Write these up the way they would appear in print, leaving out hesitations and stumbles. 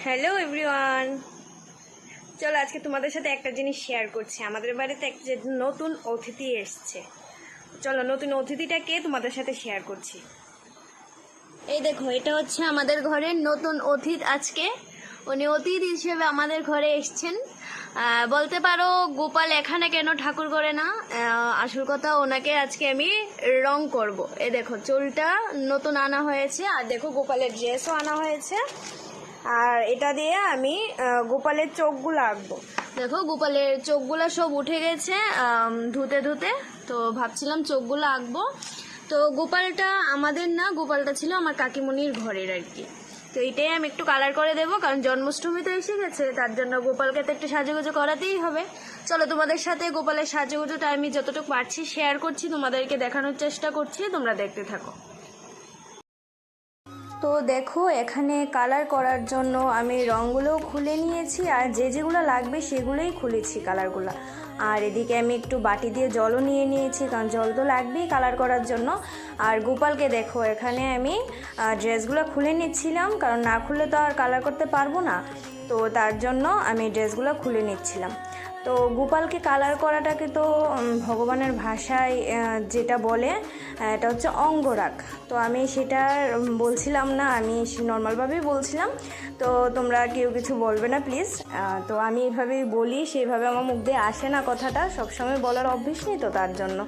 Hello everyone, চলো আজকে তোমাদের সাথে একটা জিনিস শেয়ার করছি। আমাদের বাড়িতে এক যে নতুন অতিথি এসছে। চলো নতুন অতিথিটাকে তোমাদের সাথে শেয়ার করছি। এই দেখো, এটা হচ্ছে আমাদের ঘরের নতুন অতিথি। আজকে উনি অতিথি হিসেবে আমাদের ঘরে এসছেন। বলতে পারো গোপাল এখানে কেন ঠাকুর করে না, আসল কথা ওনাকে আজকে আমি রং করব। এই দেখো, চুলটা নতুন আনা হয়েছে, আর দেখো গোপালের ড্রেসও আনা হয়েছে। আর এটা দিয়ে আমি গোপালের চোখগুলো আঁকবো। দেখো গোপালের চোখগুলো সব উঠে গেছে ধুতে ধুতে, তো ভাবছিলাম চোখগুলো আঁকবো। তো গোপালটা আমাদের না, গোপালটা ছিল আমার কাকিমণির ঘরের আর কি। তো এইটাই আমি একটু কালার করে দেবো, কারণ জন্মাষ্টমী তো এসে গেছে, তার জন্য গোপালকে তো একটু সাজুগুজু করাতেই হবে। চলো তোমাদের সাথে গোপালের সাজুগুজুটা আমি যতটুকু পারছি শেয়ার করছি, তোমাদেরকে দেখানোর চেষ্টা করছি, তোমরা দেখতে থাকো। তো দেখো, এখানে কালার করার জন্য আমি রঙগুলোও খুলে নিয়েছি, আর যেগুলো লাগবে সেগুলোই খুলেছি কালারগুলো। আর এদিকে আমি একটু বাটি দিয়ে জলও নিয়ে নিয়েছি, কারণ জল তো লাগবেই কালার করার জন্য। আর গোপালকে দেখো, এখানে আমি ড্রেসগুলো খুলে নিচ্ছিলাম, কারণ না খুললে তো আর কালার করতে পারবো না। তো তার জন্য আমি ড্রেসগুলো খুলে নিচ্ছিলাম। তো গোপালকে কালার করাটাকে তো ভগবানের ভাষায় যেটা বলে এটা হচ্ছে অঙ্গরাগ। তো আমি সেটা বলছিলাম না, আমি নর্মালভাবেই বলছিলাম। তো তোমরা কেউ কিছু বলবে না প্লিজ। তো আমি এইভাবেই বলি, সেইভাবে আমার মুখ দিয়ে আসে না কথাটা, সবসময় বলার অভ্যেস নেই, তো তার জন্য।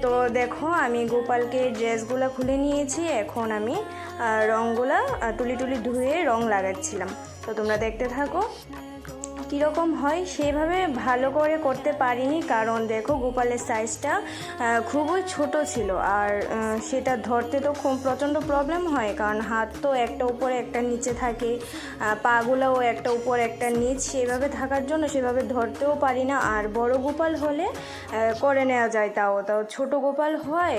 তো দেখো, আমি গোপালকে ড্রেসগুলো খুলে নিয়েছি, এখন আমি রঙগুলা তুলি ধুয়ে রং লাগাচ্ছিলাম। তো তোমরা দেখতে থাকো কীরকম হয়। সেভাবে ভালো করে করতে পারিনি, কারণ দেখো গোপালের সাইজটা খুবই ছোট ছিল, আর সেটা ধরতে তো খুব প্রচণ্ড প্রবলেম হয়, কারণ হাত তো একটা উপরে একটা নিচে থাকে, পাগুলোও একটা উপর একটা নিচ, সেভাবে থাকার জন্য সেভাবে ধরতেও পারি না। আর বড় গোপাল হলে করে নেওয়া যায়, তাও ছোট গোপাল হয়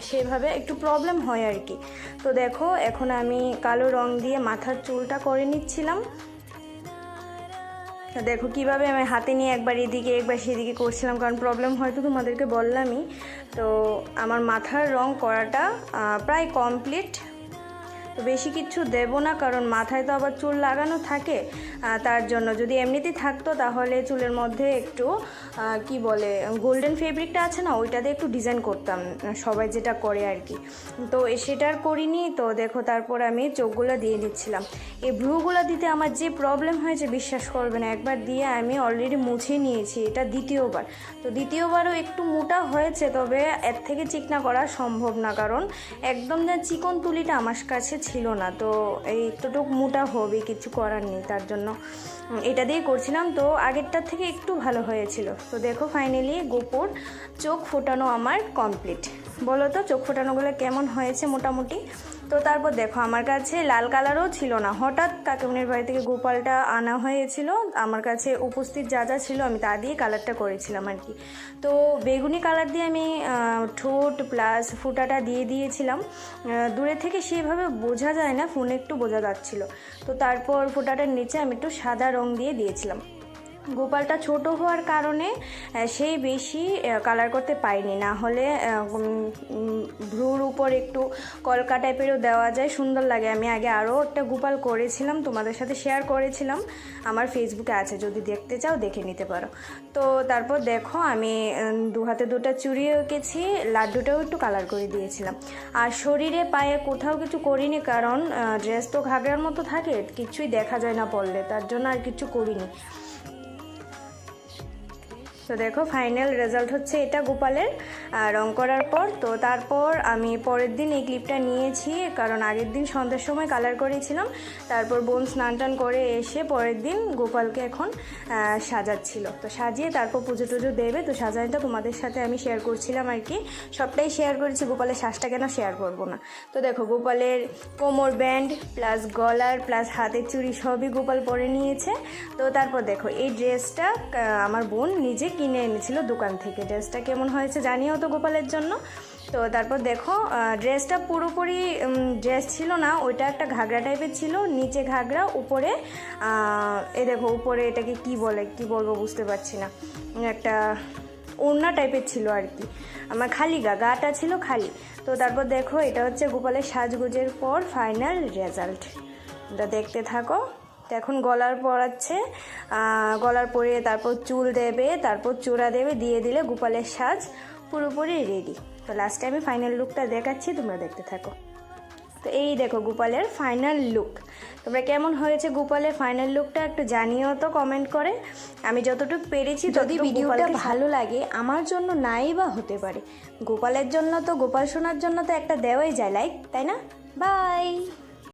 সেভাবে একটু প্রবলেম হয় আর কি। তো দেখো, এখন আমি কালো রং দিয়ে মাথার চুলটা করে নিচ্ছিলাম। দেখো কিভাবে আমি হাতে নিয়ে একবার এদিকে একবার সেদিকে করছিলাম, কারণ প্রবলেম হয়তো তোমাদেরকে বললামই। তো আমার মাথার রং করাটা প্রায় কমপ্লিট। তো বেশি কিছু দেব না, কারণ মাথায় তো আবার চুল লাগানো থাকে, তার জন্য। যদি এমনিতেই থাকতো তাহলে চুলের মধ্যে একটু কি বলে গোল্ডেন ফেব্রিকটা আছে না, ওইটাতে একটু ডিজাইন করতাম, সবাই যেটা করে আর কি। তো সেটা আর করিনি। তো দেখো, তারপর আমি চোখগুলো দিয়ে দিচ্ছিলাম। এই ভ্রুগুলো দিতে আমার যে প্রবলেম হয়েছে বিশ্বাস করবে না, একবার দিয়ে আমি অলরেডি মুছে নিয়েছি, এটা দ্বিতীয়বার। তো দ্বিতীয়বারও একটু মোটা হয়েছে, তবে এর থেকে চিকনা করা সম্ভব না, কারণ একদম যা চিকন তুলিটা আমার কাছে ছিল না। তো এই একটুটুক মোটা হবে, কিছু করার নেই, তার জন্য এটা দিয়ে করছিলাম। তো আগেরটার থেকে একটু ভালো হয়েছিল। তো দেখো ফাইনালি গোপুর চোখ ফোটানো আমার কমপ্লিট। বলো তো চোখ ফোটানোগুলো কেমন হয়েছে মোটামুটি। তো তারপর দেখো, আমার কাছে লাল কালারও ছিল না, হঠাৎ কাকিমণির বাড়ি থেকে গোপালটা আনা হয়েছিল, আমার কাছে উপস্থিত যা যা ছিল আমি তা দিয়ে কালারটা করেছিলাম আর কি। তো বেগুনি কালার দিয়ে আমি ঠোঁট প্লাস ফুটাটা দিয়ে দিয়েছিলাম। দূরে থেকে সেভাবে বোঝা যায় না, ফোনে একটু বোঝা যাচ্ছিল। তো তারপর ফুটাটার নিচে আমি একটু সাদা রং দিয়ে দিয়েছিলাম। গোপালটা ছোট হওয়ার কারণে সেই বেশি কালার করতে পারিনি, না হলে ভ্রুর উপর একটু কলকা টাইপেরও দেওয়া যায়, সুন্দর লাগে। আমি আগে আরও একটা গোপাল করেছিলাম, তোমাদের সাথে শেয়ার করেছিলাম, আমার ফেসবুকে আছে, যদি দেখতে চাও দেখে নিতে পারো। তো তারপর দেখো, আমি দু হাতে দুটো চুড়ি এঁকেছি, লাড্ডুটাও একটু কালার করে দিয়েছিলাম। আর শরীরে পায়ে কোথাও কিছু করিনি, কারণ ড্রেস তো ঘাগরার মতো থাকে, কিছুই দেখা যায় না পরলে, তার জন্য আর কিছু করিনি। তো দেখো ফাইনাল রেজাল্ট হচ্ছে এটা গোপালের রং করার পর। তো তারপর আমি পরের দিন এই ক্লিপটা নিয়েছি, কারণ আগের দিন সন্ধ্যার সময় কালার করেছিলাম, তারপর বোন স্নান টান করে এসে পরের দিন গোপালকে এখন সাজাচ্ছিল। তো সাজিয়ে তারপর পুজো টুজো দেবে, তো সাজানোটা তোমাদের সাথে আমি শেয়ার করছিলাম আর কি, সবটাই শেয়ার করেছি, গোপালের শ্বাসটা কেন শেয়ার করব না। তো দেখো গোপালের কোমর ব্যান্ড প্লাস গলার প্লাস হাতের চুড়ি সবই গোপাল পরে নিয়েছে। তো তারপর দেখো, এই ড্রেসটা আমার বোন নিজে কিনে এনেছিল দোকান থেকে। ড্রেসটা কেমন হয়েছে জানিও তো গোপালের জন্য। তো তারপর দেখো, ড্রেসটা পুরোপুরি ড্রেস ছিল না, ওইটা একটা ঘাগরা টাইপের ছিল, নিচে ঘাগরা উপরে এ দেখো উপরে এটাকে কি বলবো বুঝতে পারছি না, একটা ওড়না টাইপের ছিল আর কি। আমার খালি গাটা ছিল খালি। তো তারপর দেখো, এটা হচ্ছে গোপালের সাজগোজের পর ফাইনাল রেজাল্ট, এটা দেখতে থাকো। তো এখন গলার পরাচ্ছে, গলার পরিয়ে তারপর চুল দেবে, তারপর চূড়া দেবে, দিয়ে দিলে গোপালের সাজ পুরোপুরি রেডি। তো লাস্টে আমি ফাইনাল লুকটা দেখাচ্ছি, তোমরা দেখতে থাকো। তো এই দেখো গোপালের ফাইনাল লুক। তোমরা কেমন হয়েছে গোপালের ফাইনাল লুকটা একটু জানিও তো কমেন্ট করে। আমি যতটুকু পেরেছি, যদি ভিডিওটা ভালো লাগে, আমার জন্য নাই বা হতে পারে, গোপালের জন্য তো, গোপাল সোনার জন্য তো একটা দেওয়াই যায় লাইক, তাই না? বাই।